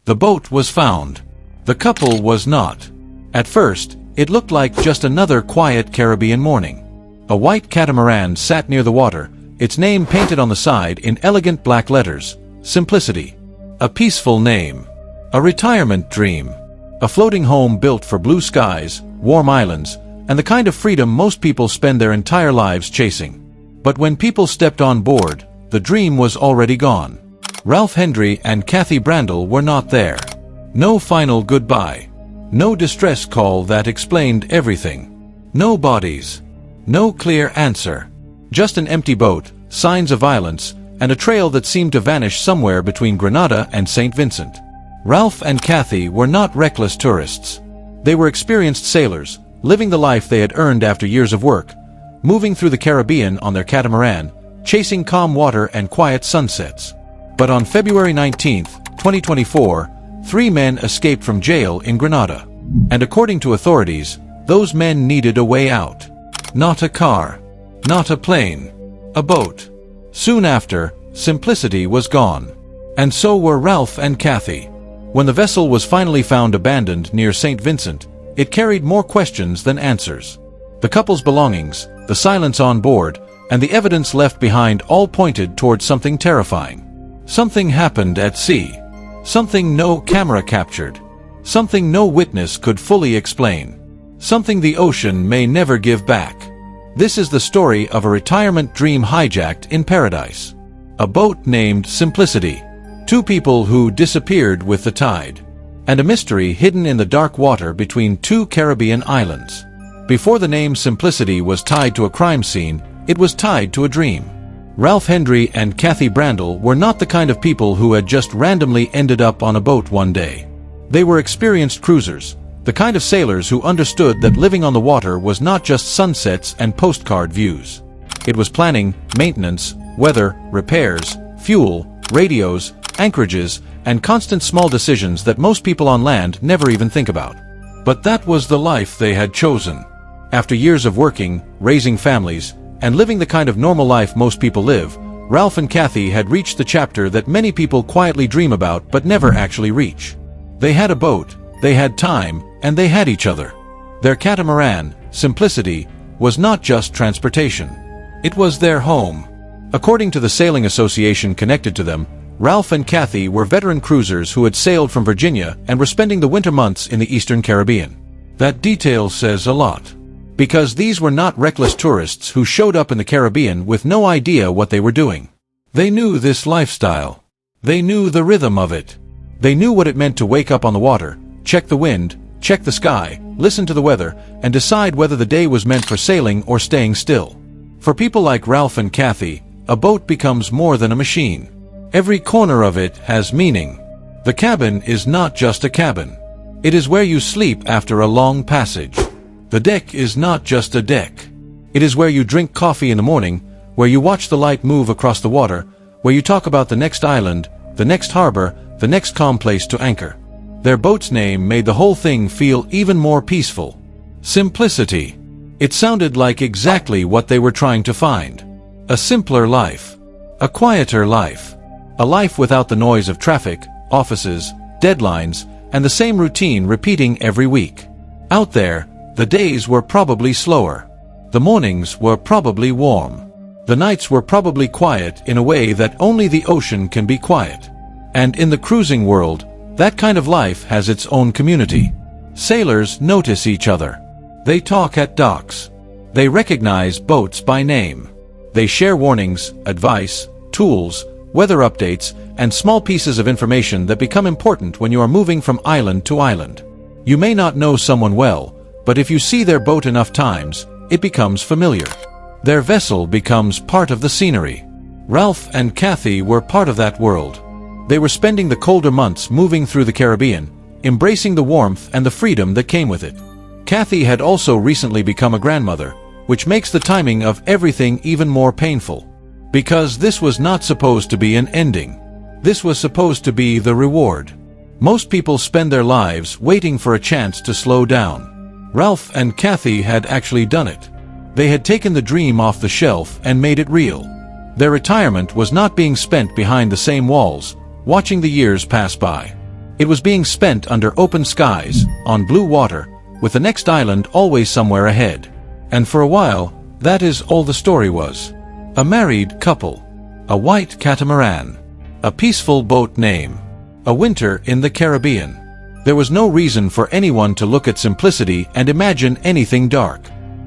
The boat was found. The couple was not. At first, it looked like just another quiet Caribbean morning. A white catamaran sat near the water, its name painted on the side in elegant black letters, Simplicity. A peaceful name. A retirement dream. A floating home built for blue skies, warm islands, and the kind of freedom most people spend their entire lives chasing. But when people stepped on board, the dream was already gone. Hendry and Kathy Brandel were not there. No final goodbye. No distress call that explained everything. No bodies. No clear answer. Just an empty boat, signs of violence, and a trail that seemed to vanish somewhere between Grenada and St. Vincent. Ralph and Kathy were not reckless tourists. They were experienced sailors, living the life they had earned after years of work, moving through the Caribbean on their catamaran, chasing calm water and quiet sunsets. But on February 19, 2024, 3 men escaped from jail in Grenada. And according to authorities, those men needed a way out. Not a car. Not a plane. A boat. Soon after, Simplicity was gone. And so were Ralph and Kathy. When the vessel was finally found abandoned near St. Vincent, it carried more questions than answers. The couple's belongings, the silence on board, and the evidence left behind all pointed towards something terrifying. Something happened at sea. Something no camera captured. Something no witness could fully explain. Something the ocean may never give back. This is the story of a retirement dream hijacked in paradise. A boat named Simplicity. 2 people who disappeared with the tide. And a mystery hidden in the dark water between 2 Caribbean islands. Before the name Simplicity was tied to a crime scene, it was tied to a dream. Hendry and Kathy Brandel were not the kind of people who had just randomly ended up on a boat one day. They were experienced cruisers, the kind of sailors who understood that living on the water was not just sunsets and postcard views. It was planning, maintenance, weather, repairs, fuel, radios, anchorages, and constant small decisions that most people on land never even think about. But that was the life they had chosen. After years of working, raising families, and living the kind of normal life most people live, Ralph and Kathy had reached the chapter that many people quietly dream about but never actually reach. They had a boat, they had time, and they had each other. Their catamaran, Simplicity, was not just transportation. It was their home. According to the sailing association connected to them, Ralph and Kathy were veteran cruisers who had sailed from Virginia and were spending the winter months in the Eastern Caribbean. That detail says a lot. Because these were not reckless tourists who showed up in the Caribbean with no idea what they were doing. They knew this lifestyle. They knew the rhythm of it. They knew what it meant to wake up on the water, check the wind, check the sky, listen to the weather, and decide whether the day was meant for sailing or staying still. For people like Ralph and Kathy, a boat becomes more than a machine. Every corner of it has meaning. The cabin is not just a cabin. It is where you sleep after a long passage. The deck is not just a deck. It is where you drink coffee in the morning, where you watch the light move across the water, where you talk about the next island, the next harbor, the next calm place to anchor. Their boat's name made the whole thing feel even more peaceful. Simplicity. It sounded like exactly what they were trying to find. A simpler life. A quieter life. A life without the noise of traffic, offices, deadlines, and the same routine repeating every week. Out there, the days were probably slower. The mornings were probably warm. The nights were probably quiet in a way that only the ocean can be quiet. And in the cruising world, that kind of life has its own community. Sailors notice each other. They talk at docks. They recognize boats by name. They share warnings, advice, tools, weather updates, and small pieces of information that become important when you are moving from island to island. You may not know someone well, but if you see their boat enough times, it becomes familiar. Their vessel becomes part of the scenery. Ralph and Kathy were part of that world. They were spending the colder months moving through the Caribbean, embracing the warmth and the freedom that came with it. Kathy had also recently become a grandmother, which makes the timing of everything even more painful. Because this was not supposed to be an ending. This was supposed to be the reward. Most people spend their lives waiting for a chance to slow down. Ralph and Kathy had actually done it. They had taken the dream off the shelf and made it real. Their retirement was not being spent behind the same walls, watching the years pass by. It was being spent under open skies, on blue water, with the next island always somewhere ahead. And for a while, that is all the story was. A married couple. A white catamaran. A peaceful boat name. A winter in the Caribbean. There was no reason for anyone to look at simplicity and imagine anything dark.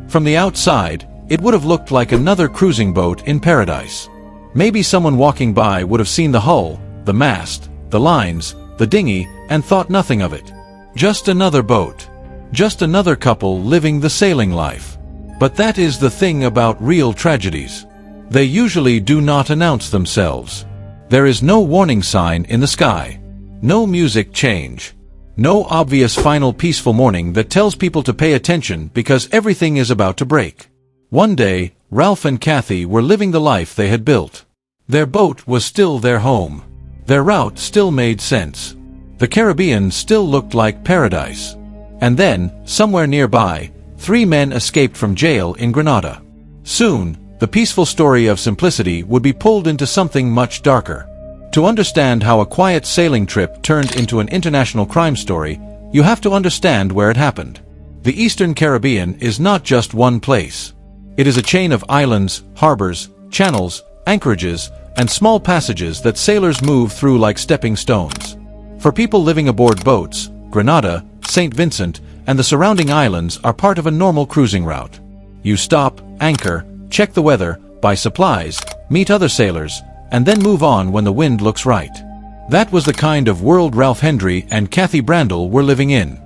From the outside, it would have looked like another cruising boat in paradise. Maybe someone walking by would have seen the hull, the mast, the lines, the dinghy, and thought nothing of it. Just another boat. Just another couple living the sailing life. But that is the thing about real tragedies. They usually do not announce themselves. There is no warning sign in the sky. No music change. No obvious final peaceful morning that tells people to pay attention because everything is about to break. One day, Ralph and Kathy were living the life they had built. Their boat was still their home. Their route still made sense. The Caribbean still looked like paradise. And then, somewhere nearby, 3 men escaped from jail in Grenada. Soon, the peaceful story of simplicity would be pulled into something much darker. To understand how a quiet sailing trip turned into an international crime story, you have to understand where it happened. The Eastern Caribbean is not just one place. It is a chain of islands, harbors, channels, anchorages, and small passages that sailors move through like stepping stones. For people living aboard boats, Grenada, St. Vincent, and the surrounding islands are part of a normal cruising route. You stop, anchor, check the weather, buy supplies, meet other sailors, and then move on when the wind looks right. That was the kind of world Ralph Hendry and Kathy Brandel were living in.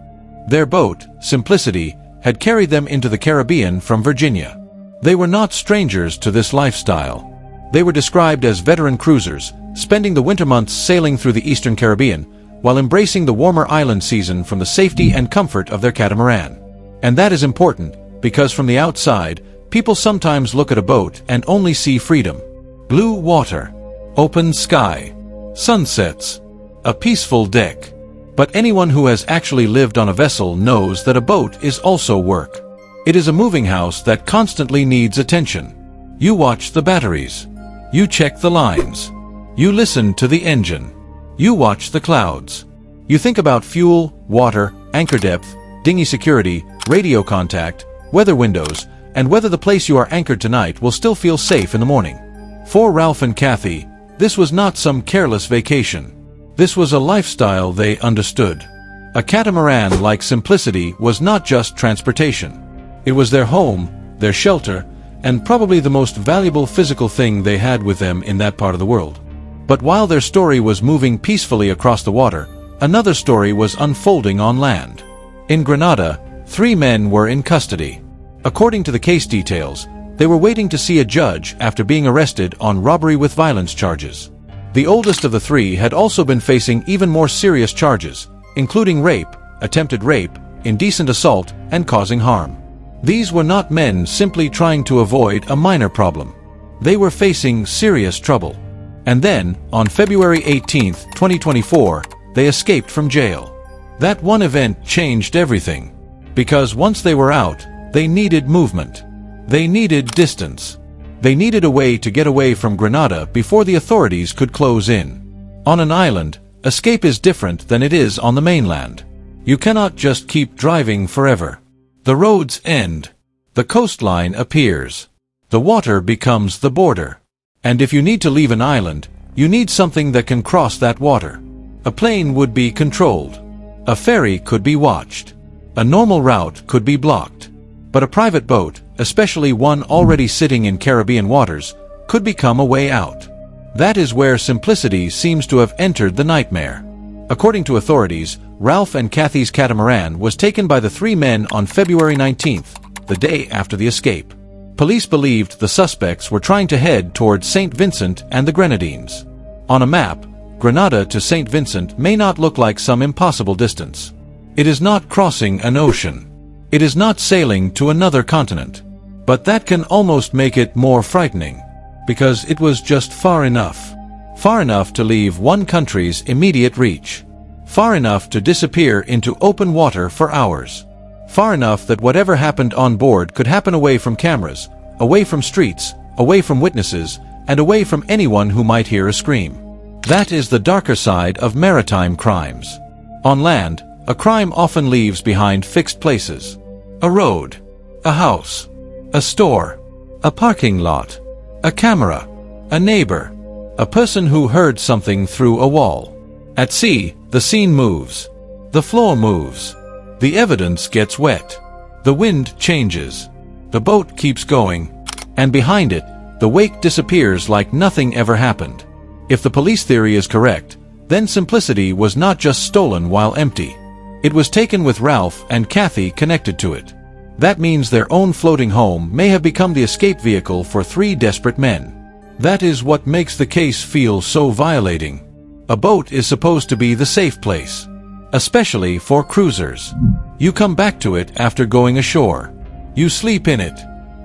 Their boat, Simplicity, had carried them into the Caribbean from Virginia. They were not strangers to this lifestyle. They were described as veteran cruisers, spending the winter months sailing through the Eastern Caribbean, while embracing the warmer island season from the safety and comfort of their catamaran. And that is important, because from the outside, people sometimes look at a boat and only see freedom. Blue water. Open sky. Sunsets. A peaceful deck. But anyone who has actually lived on a vessel knows that a boat is also work. It is a moving house that constantly needs attention. You watch the batteries. You check the lines. You listen to the engine. You watch the clouds. You think about fuel, water, anchor depth, dinghy security, radio contact, weather windows, and whether the place you are anchored tonight will still feel safe in the morning. For Ralph and Kathy, this was not some careless vacation. This was a lifestyle they understood. A catamaran like Simplicity was not just transportation. It was their home, their shelter, and probably the most valuable physical thing they had with them in that part of the world. But while their story was moving peacefully across the water, another story was unfolding on land. In Grenada, 3 men were in custody. According to the case details, they were waiting to see a judge after being arrested on robbery with violence charges. The oldest of the 3 had also been facing even more serious charges, including rape, attempted rape, indecent assault, and causing harm. These were not men simply trying to avoid a minor problem. They were facing serious trouble. And then, on February 18, 2024, they escaped from jail. That one event changed everything. Because once they were out, they needed movement. They needed distance. They needed a way to get away from Grenada before the authorities could close in. On an island, escape is different than it is on the mainland. You cannot just keep driving forever. The roads end. The coastline appears. The water becomes the border. And if you need to leave an island, you need something that can cross that water. A plane would be controlled. A ferry could be watched. A normal route could be blocked. But a private boat, especially one already sitting in Caribbean waters, could become a way out. That is where Simplicity seems to have entered the nightmare. According to authorities, Ralph and Kathy's catamaran was taken by the 3 men on February 19th, the day after the escape. Police believed the suspects were trying to head towards St. Vincent and the Grenadines. On a map, Grenada to St. Vincent may not look like some impossible distance. It is not crossing an ocean. It is not sailing to another continent. But that can almost make it more frightening, because it was just far enough. Far enough to leave one country's immediate reach. Far enough to disappear into open water for hours. Far enough that whatever happened on board could happen away from cameras, away from streets, away from witnesses, and away from anyone who might hear a scream. That is the darker side of maritime crimes. On land, a crime often leaves behind fixed places. A road, a house, a store, a parking lot, a camera, a neighbor, a person who heard something through a wall. At sea, the scene moves. The floor moves. The evidence gets wet. The wind changes. The boat keeps going. And behind it, the wake disappears like nothing ever happened. If the police theory is correct, then Simplicity was not just stolen while empty. It was taken with Ralph and Kathy connected to it. That means their own floating home may have become the escape vehicle for 3 desperate men. That is what makes the case feel so violating. A boat is supposed to be the safe place, especially for cruisers. You come back to it after going ashore. You sleep in it.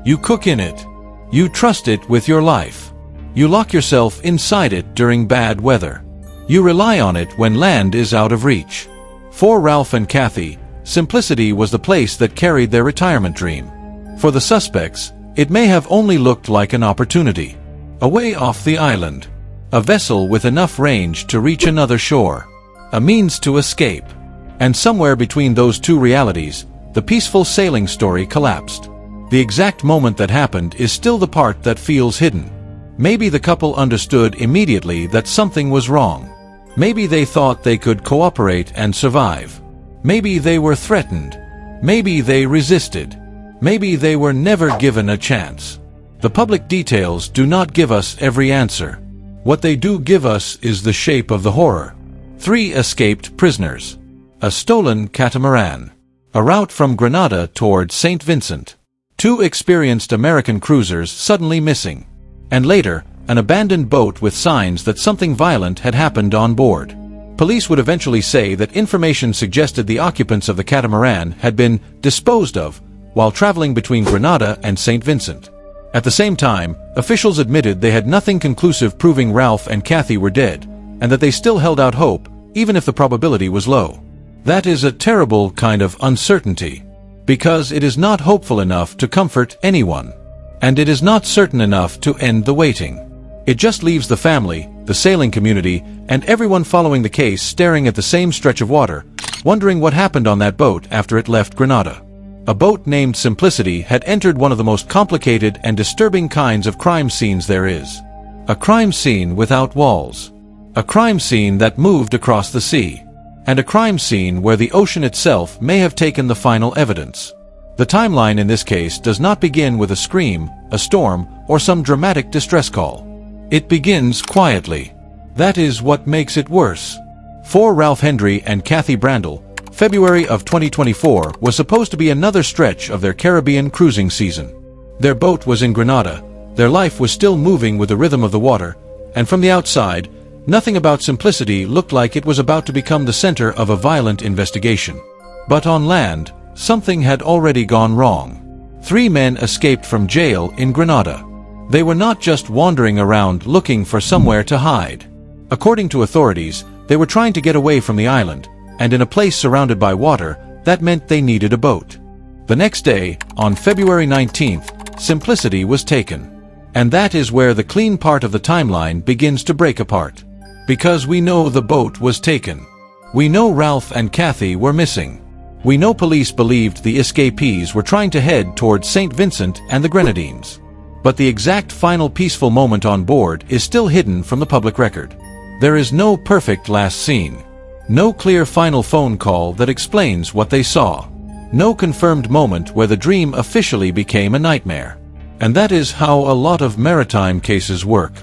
You cook in it. You trust it with your life. You lock yourself inside it during bad weather. You rely on it when land is out of reach. For Ralph and Kathy, Simplicity was the place that carried their retirement dream. For the suspects, it may have only looked like an opportunity. Away off the island. A vessel with enough range to reach another shore. A means to escape. And somewhere between those two realities, the peaceful sailing story collapsed. The exact moment that happened is still the part that feels hidden. Maybe the couple understood immediately that something was wrong. Maybe they thought they could cooperate and survive. Maybe they were threatened. Maybe they resisted. Maybe they were never given a chance. The public details do not give us every answer. What they do give us is the shape of the horror. 3 escaped prisoners. A stolen catamaran. A route from Grenada toward St. Vincent. 2 experienced American cruisers suddenly missing. And later, an abandoned boat with signs that something violent had happened on board. Police would eventually say that information suggested the occupants of the catamaran had been disposed of while traveling between Grenada and St. Vincent. At the same time, officials admitted they had nothing conclusive proving Ralph and Kathy were dead, and that they still held out hope, even if the probability was low. That is a terrible kind of uncertainty, because it is not hopeful enough to comfort anyone, and it is not certain enough to end the waiting. It just leaves the family, the sailing community, and everyone following the case staring at the same stretch of water, wondering what happened on that boat after it left Grenada. A boat named Simplicity had entered one of the most complicated and disturbing kinds of crime scenes there is. A crime scene without walls. A crime scene that moved across the sea. And a crime scene where the ocean itself may have taken the final evidence. The timeline in this case does not begin with a scream, a storm, or some dramatic distress call. It begins quietly. That is what makes it worse. For Ralph Hendry and Kathy Brandel, February of 2024 was supposed to be another stretch of their Caribbean cruising season. Their boat was in Grenada, their life was still moving with the rhythm of the water, and from the outside, nothing about Simplicity looked like it was about to become the center of a violent investigation. But on land, something had already gone wrong. 3 men escaped from jail in Grenada. They were not just wandering around looking for somewhere to hide. According to authorities, they were trying to get away from the island, and in a place surrounded by water, that meant they needed a boat. The next day, on February 19th, Simplicity was taken. And that is where the clean part of the timeline begins to break apart. Because we know the boat was taken. We know Ralph and Kathy were missing. We know police believed the escapees were trying to head towards St. Vincent and the Grenadines. But the exact final peaceful moment on board is still hidden from the public record. There is no perfect last scene. No clear final phone call that explains what they saw. No confirmed moment where the dream officially became a nightmare. And that is how a lot of maritime cases work.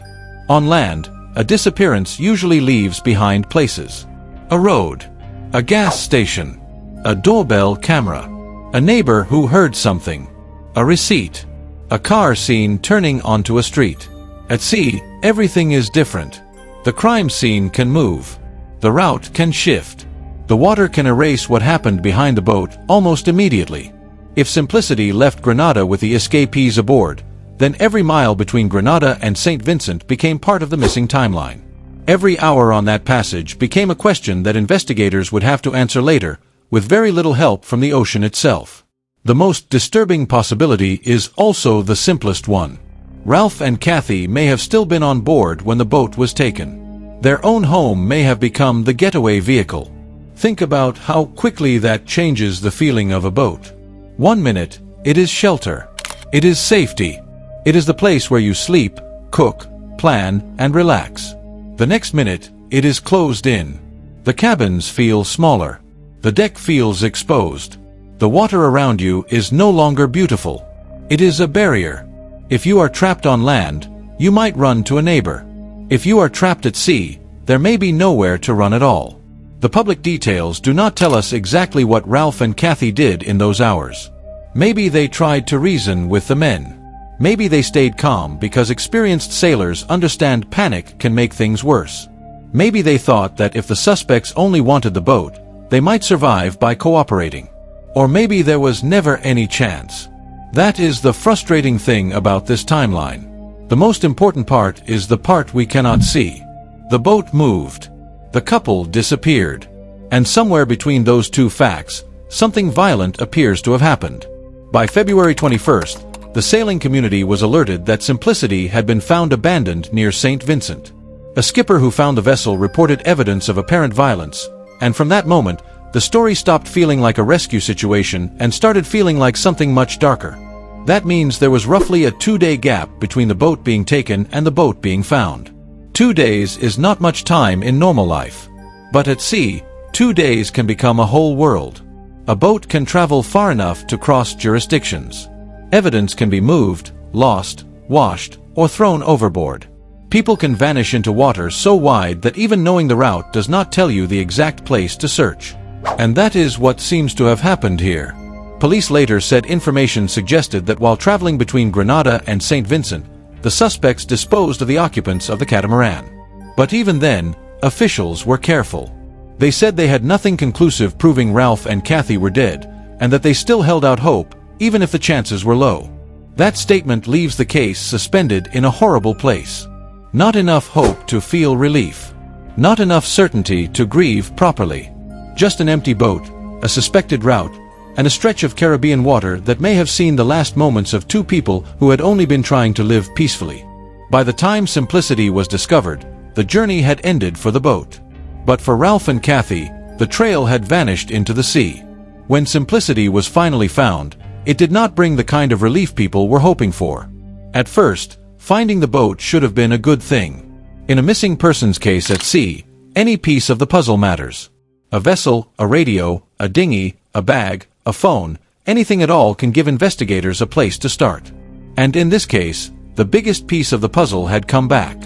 On land, a disappearance usually leaves behind places. A road. A gas station. A doorbell camera. A neighbor who heard something. A receipt. A car seen turning onto a street. At sea, everything is different. The crime scene can move. The route can shift. The water can erase what happened behind the boat almost immediately. If Simplicity left Grenada with the escapees aboard, then every mile between Grenada and St. Vincent became part of the missing timeline. Every hour on that passage became a question that investigators would have to answer later, with very little help from the ocean itself. The most disturbing possibility is also the simplest one. Ralph and Kathy may have still been on board when the boat was taken. Their own home may have become the getaway vehicle. Think about how quickly that changes the feeling of a boat. 1 minute, it is shelter. It is safety. It is the place where you sleep, cook, plan, and relax. The next minute, it is closed in. The cabins feel smaller. The deck feels exposed. The water around you is no longer beautiful. It is a barrier. If you are trapped on land, you might run to a neighbor. If you are trapped at sea, there may be nowhere to run at all. The public details do not tell us exactly what Ralph and Kathy did in those hours. Maybe they tried to reason with the men. Maybe they stayed calm because experienced sailors understand panic can make things worse. Maybe they thought that if the suspects only wanted the boat, they might survive by cooperating. Or maybe there was never any chance. That is the frustrating thing about this timeline. The most important part is the part we cannot see. The boat moved. The couple disappeared. And somewhere between those two facts, something violent appears to have happened. By February 21st, the sailing community was alerted that Simplicity had been found abandoned near St. Vincent. A skipper who found the vessel reported evidence of apparent violence, and from that moment, the story stopped feeling like a rescue situation and started feeling like something much darker. That means there was roughly a 2-day gap between the boat being taken and the boat being found. 2 days is not much time in normal life. But at sea, 2 days can become a whole world. A boat can travel far enough to cross jurisdictions. Evidence can be moved, lost, washed, or thrown overboard. People can vanish into water so wide that even knowing the route does not tell you the exact place to search. And that is what seems to have happened here. Police later said information suggested that while traveling between Grenada and St. Vincent, the suspects disposed of the occupants of the catamaran. But even then, officials were careful. They said they had nothing conclusive proving Ralph and Kathy were dead, and that they still held out hope, even if the chances were low. That statement leaves the case suspended in a horrible place. Not enough hope to feel relief. Not enough certainty to grieve properly. Just an empty boat, a suspected route, and a stretch of Caribbean water that may have seen the last moments of two people who had only been trying to live peacefully. By the time Simplicity was discovered, the journey had ended for the boat. But for Ralph and Kathy, the trail had vanished into the sea. When Simplicity was finally found, it did not bring the kind of relief people were hoping for. At first, finding the boat should have been a good thing. In a missing persons case at sea, any piece of the puzzle matters. A vessel, a radio, a dinghy, a bag, a phone, anything at all can give investigators a place to start. And in this case, the biggest piece of the puzzle had come back.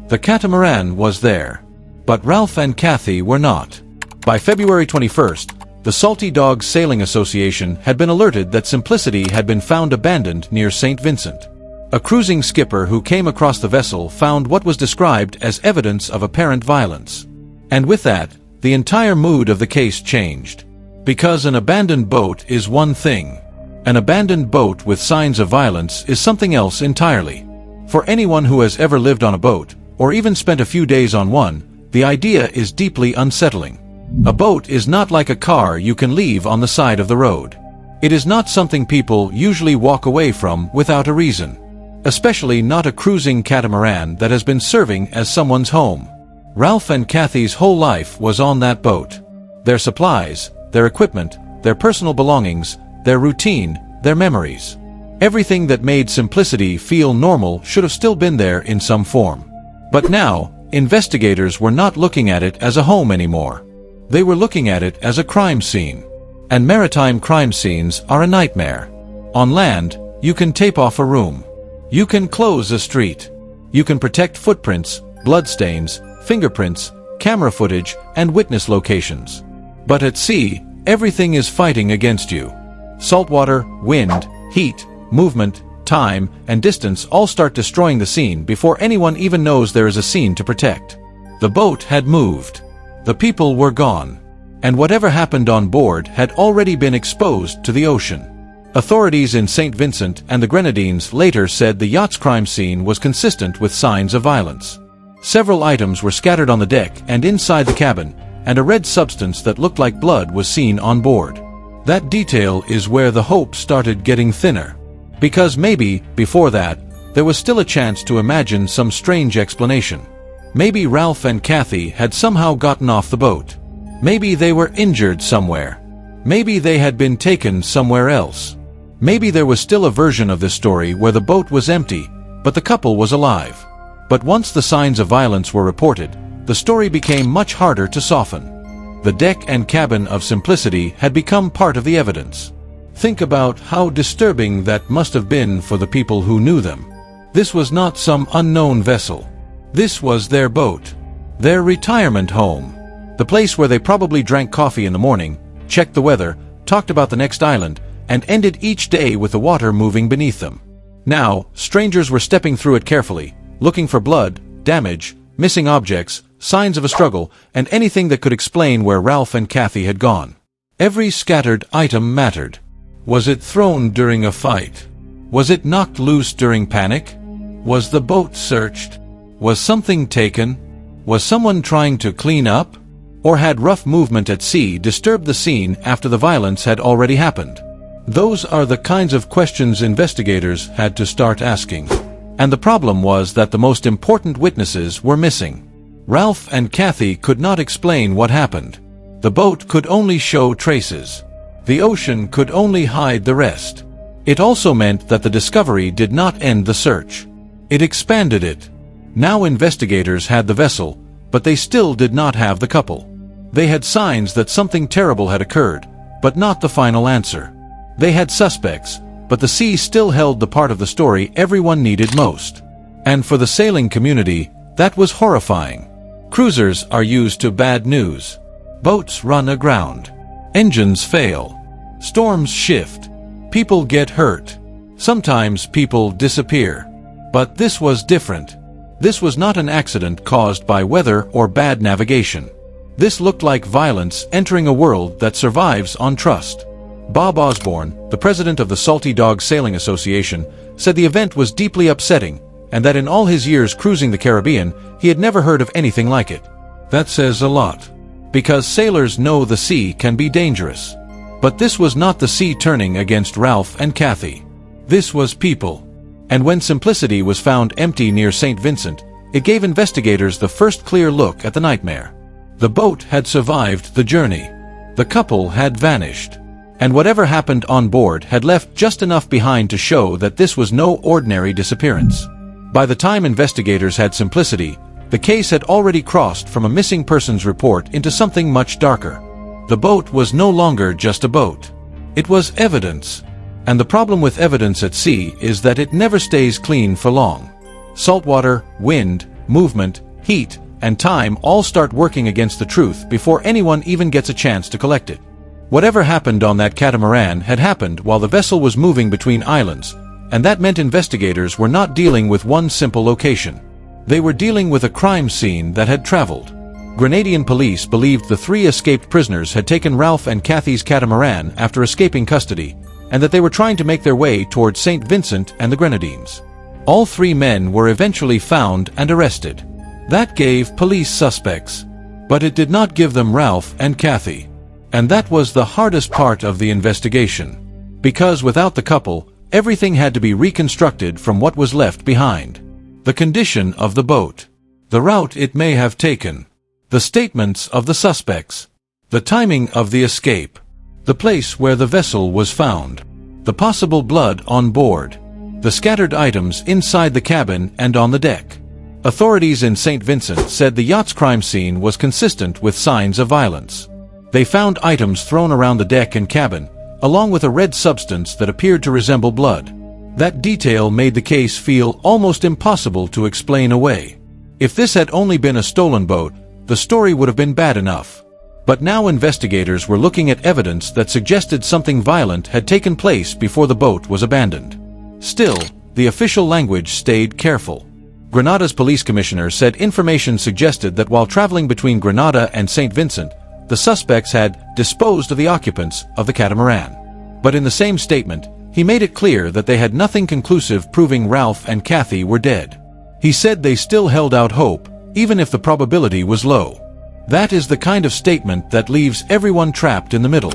The catamaran was there. But Ralph and Kathy were not. By February 21st, the Salty Dogs Sailing Association had been alerted that Simplicity had been found abandoned near St. Vincent. A cruising skipper who came across the vessel found what was described as evidence of apparent violence. And with that, the entire mood of the case changed. Because an abandoned boat is one thing. An abandoned boat with signs of violence is something else entirely. For anyone who has ever lived on a boat, or even spent a few days on one, the idea is deeply unsettling. A boat is not like a car you can leave on the side of the road. It is not something people usually walk away from without a reason. Especially not a cruising catamaran that has been serving as someone's home. Ralph and Kathy's whole life was on that boat. Their supplies, their equipment, their personal belongings, their routine, their memories. Everything that made Simplicity feel normal should have still been there in some form. But now, investigators were not looking at it as a home anymore. They were looking at it as a crime scene. And maritime crime scenes are a nightmare. On land, you can tape off a room. You can close a street. You can protect footprints, bloodstains, fingerprints, camera footage, and witness locations. But at sea, everything is fighting against you. Saltwater, wind, heat, movement, time, and distance all start destroying the scene before anyone even knows there is a scene to protect. The boat had moved. The people were gone. And whatever happened on board had already been exposed to the ocean. Authorities in St. Vincent and the Grenadines later said the yacht's crime scene was consistent with signs of violence. Several items were scattered on the deck and inside the cabin, and a red substance that looked like blood was seen on board. That detail is where the hope started getting thinner. Because maybe, before that, there was still a chance to imagine some strange explanation. Maybe Ralph and Kathy had somehow gotten off the boat. Maybe they were injured somewhere. Maybe they had been taken somewhere else. Maybe there was still a version of this story where the boat was empty, but the couple was alive. But once the signs of violence were reported, the story became much harder to soften. The deck and cabin of Simplicity had become part of the evidence. Think about how disturbing that must have been for the people who knew them. This was not some unknown vessel. This was their boat. Their retirement home. The place where they probably drank coffee in the morning, checked the weather, talked about the next island, and ended each day with the water moving beneath them. Now, strangers were stepping through it carefully, looking for blood, damage, missing objects, signs of a struggle, and anything that could explain where Ralph and Kathy had gone. Every scattered item mattered. Was it thrown during a fight? Was it knocked loose during panic? Was the boat searched? Was something taken? Was someone trying to clean up? Or had rough movement at sea disturbed the scene after the violence had already happened? Those are the kinds of questions investigators had to start asking. And the problem was that the most important witnesses were missing. Ralph and Kathy could not explain what happened. The boat could only show traces. The ocean could only hide the rest. It also meant that the discovery did not end the search. It expanded it. Now investigators had the vessel, but they still did not have the couple. They had signs that something terrible had occurred, but not the final answer. They had suspects, but the sea still held the part of the story everyone needed most. And for the sailing community, that was horrifying. Cruisers are used to bad news. Boats run aground. Engines fail. Storms shift. People get hurt. Sometimes people disappear. But this was different. This was not an accident caused by weather or bad navigation. This looked like violence entering a world that survives on trust. Bob Osborne, the president of the Salty Dog Sailing Association, said the event was deeply upsetting, and that in all his years cruising the Caribbean, he had never heard of anything like it. That says a lot. Because sailors know the sea can be dangerous. But this was not the sea turning against Ralph and Kathy. This was people. And when Simplicity was found empty near St. Vincent, it gave investigators the first clear look at the nightmare. The boat had survived the journey. The couple had vanished. And whatever happened on board had left just enough behind to show that this was no ordinary disappearance. By the time investigators had Simplicity, the case had already crossed from a missing persons report into something much darker. The boat was no longer just a boat. It was evidence. And the problem with evidence at sea is that it never stays clean for long. Saltwater, wind, movement, heat, and time all start working against the truth before anyone even gets a chance to collect it. Whatever happened on that catamaran had happened while the vessel was moving between islands, and that meant investigators were not dealing with one simple location. They were dealing with a crime scene that had traveled. Grenadian police believed the 3 escaped prisoners had taken Ralph and Kathy's catamaran after escaping custody, and that they were trying to make their way towards St. Vincent and the Grenadines. All 3 men were eventually found and arrested. That gave police suspects. But it did not give them Ralph and Kathy. And that was the hardest part of the investigation. Because without the couple, everything had to be reconstructed from what was left behind. The condition of the boat. The route it may have taken. The statements of the suspects. The timing of the escape. The place where the vessel was found. The possible blood on board. The scattered items inside the cabin and on the deck. Authorities in St. Vincent said the yacht's crime scene was consistent with signs of violence. They found items thrown around the deck and cabin, along with a red substance that appeared to resemble blood. That detail made the case feel almost impossible to explain away. If this had only been a stolen boat, the story would have been bad enough. But now investigators were looking at evidence that suggested something violent had taken place before the boat was abandoned. Still, the official language stayed careful. Grenada's police commissioner said information suggested that while traveling between Grenada and St. Vincent, the suspects had disposed of the occupants of the catamaran. But in the same statement, he made it clear that they had nothing conclusive proving Ralph and Kathy were dead. He said they still held out hope, even if the probability was low. That is the kind of statement that leaves everyone trapped in the middle.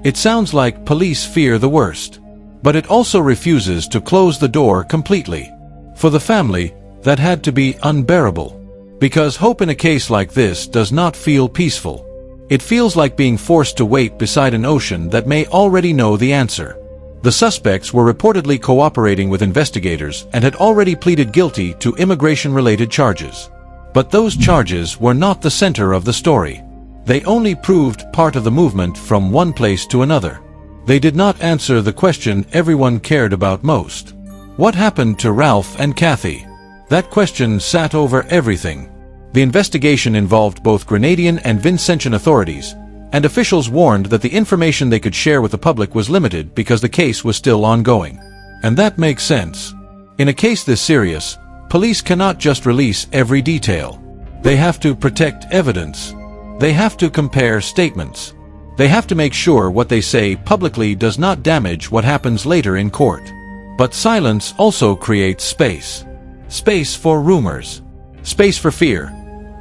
It sounds like police fear the worst. But it also refuses to close the door completely. For the family, that had to be unbearable. Because hope in a case like this does not feel peaceful. It feels like being forced to wait beside an ocean that may already know the answer. The suspects were reportedly cooperating with investigators and had already pleaded guilty to immigration-related charges. But those charges were not the center of the story. They only proved part of the movement from one place to another. They did not answer the question everyone cared about most. What happened to Ralph and Kathy? That question sat over everything. The investigation involved both Grenadian and Vincentian authorities, and officials warned that the information they could share with the public was limited because the case was still ongoing. And that makes sense. In a case this serious, police cannot just release every detail. They have to protect evidence. They have to compare statements. They have to make sure what they say publicly does not damage what happens later in court. But silence also creates space. Space for rumors. Space for fear.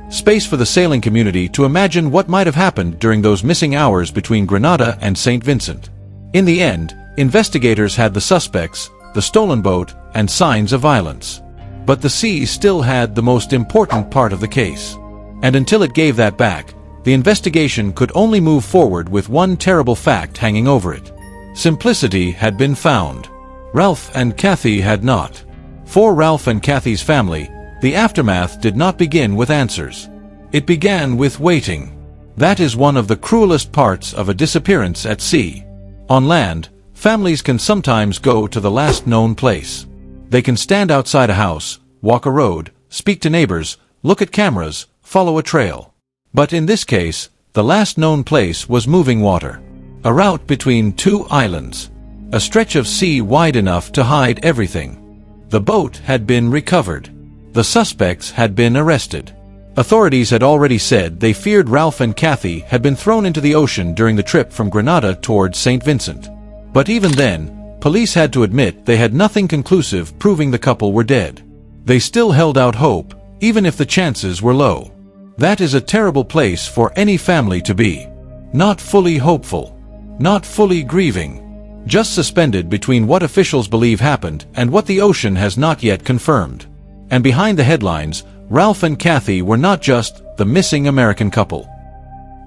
Space for the sailing community to imagine what might have happened during those missing hours between Grenada and St. Vincent. In the end, investigators had the suspects, the stolen boat, and signs of violence. But the sea still had the most important part of the case. And until it gave that back, the investigation could only move forward with one terrible fact hanging over it. Simplicity had been found. Ralph and Kathy had not. For Ralph and Kathy's family, the aftermath did not begin with answers. It began with waiting. That is one of the cruelest parts of a disappearance at sea. On land, families can sometimes go to the last known place. They can stand outside a house, walk a road, speak to neighbors, look at cameras, follow a trail. But in this case, the last known place was moving water. A route between two islands. A stretch of sea wide enough to hide everything. The boat had been recovered. The suspects had been arrested. Authorities had already said they feared Ralph and Kathy had been thrown into the ocean during the trip from Grenada towards St. Vincent. But even then, police had to admit they had nothing conclusive proving the couple were dead. They still held out hope, even if the chances were low. That is a terrible place for any family to be. Not fully hopeful. Not fully grieving. Just suspended between what officials believe happened and what the ocean has not yet confirmed. And behind the headlines, Ralph and Kathy were not just the missing American couple.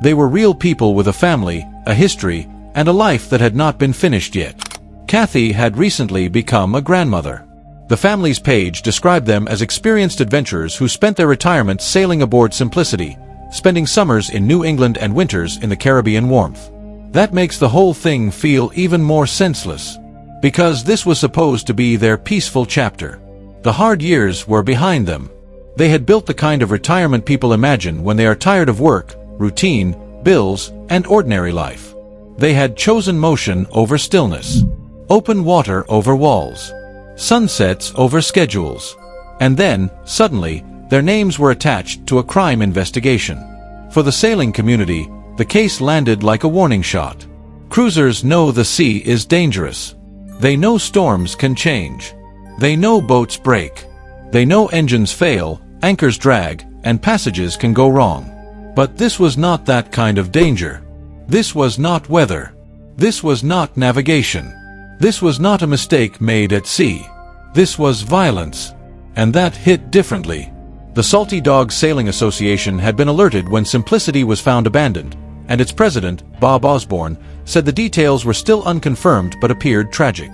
They were real people with a family, a history, and a life that had not been finished yet. Kathy had recently become a grandmother. The family's page described them as experienced adventurers who spent their retirement sailing aboard Simplicity, spending summers in New England and winters in the Caribbean warmth. That makes the whole thing feel even more senseless. Because this was supposed to be their peaceful chapter. The hard years were behind them. They had built the kind of retirement people imagine when they are tired of work, routine, bills, and ordinary life. They had chosen motion over stillness. Open water over walls. Sunsets over schedules. And then, suddenly, their names were attached to a crime investigation. For the sailing community, the case landed like a warning shot. Cruisers know the sea is dangerous. They know storms can change. They know boats break. They know engines fail, anchors drag, and passages can go wrong. But this was not that kind of danger. This was not weather. This was not navigation. This was not a mistake made at sea. This was violence. And that hit differently. The Salty Dog Sailing Association had been alerted when Simplicity was found abandoned, and its president, Bob Osborne, said the details were still unconfirmed but appeared tragic.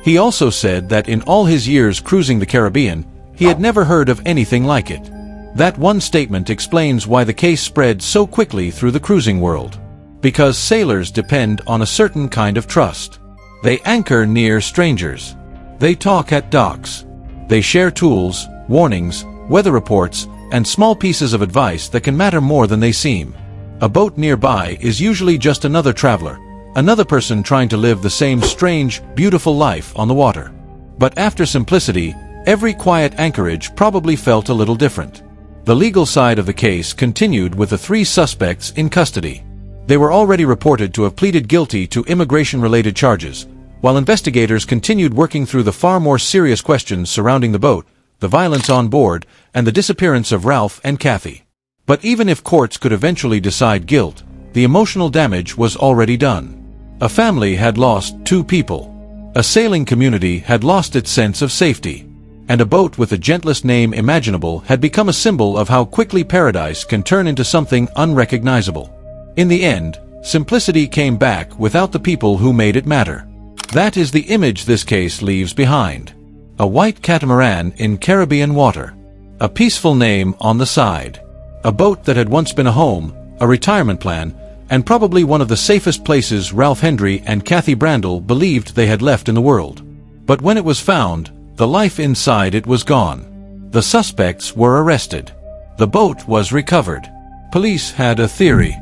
He also said that in all his years cruising the Caribbean, he had never heard of anything like it. That one statement explains why the case spread so quickly through the cruising world. Because sailors depend on a certain kind of trust. They anchor near strangers. They talk at docks. They share tools, warnings, weather reports, and small pieces of advice that can matter more than they seem. A boat nearby is usually just another traveler, another person trying to live the same strange, beautiful life on the water. But after Simplicity, every quiet anchorage probably felt a little different. The legal side of the case continued with the 3 suspects in custody. They were already reported to have pleaded guilty to immigration-related charges, while investigators continued working through the far more serious questions surrounding the boat, the violence on board, and the disappearance of Ralph and Kathy. But even if courts could eventually decide guilt, the emotional damage was already done. A family had lost 2 people. A sailing community had lost its sense of safety. And a boat with the gentlest name imaginable had become a symbol of how quickly paradise can turn into something unrecognizable. In the end, simplicity came back without the people who made it matter. That is the image this case leaves behind. A white catamaran in Caribbean water. A peaceful name on the side. A boat that had once been a home, a retirement plan, and probably one of the safest places Ralph Hendry and Kathy Brandel believed they had left in the world. But when it was found, the life inside it was gone. The suspects were arrested. The boat was recovered. Police had a theory.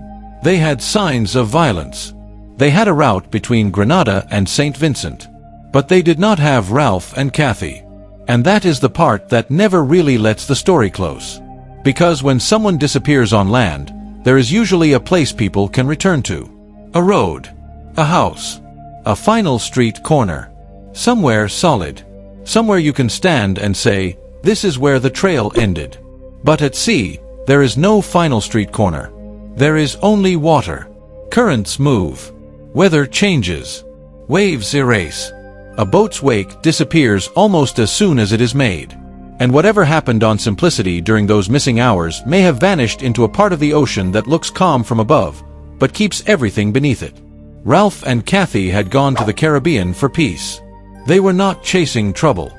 They had signs of violence. They had a route between Grenada and St. Vincent. But they did not have Ralph and Kathy. And that is the part that never really lets the story close. Because when someone disappears on land, there is usually a place people can return to. A road. A house. A final street corner. Somewhere solid. Somewhere you can stand and say, this is where the trail ended. But at sea, there is no final street corner. There is only water. Currents move. Weather changes. Waves erase. A boat's wake disappears almost as soon as it is made. And whatever happened on Simplicity during those missing hours may have vanished into a part of the ocean that looks calm from above, but keeps everything beneath it. Ralph and Kathy had gone to the Caribbean for peace. They were not chasing trouble.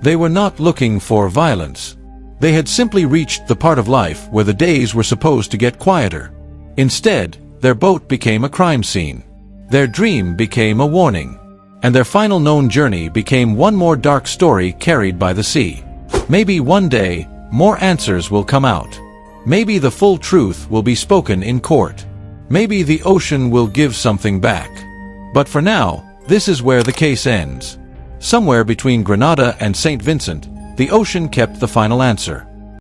They were not looking for violence. They had simply reached the part of life where the days were supposed to get quieter. Instead, their boat became a crime scene. Their dream became a warning. And their final known journey became one more dark story carried by the sea. Maybe one day, more answers will come out. Maybe the full truth will be spoken in court. Maybe the ocean will give something back. But for now, this is where the case ends. Somewhere between Grenada and St. Vincent, the ocean kept the final answer.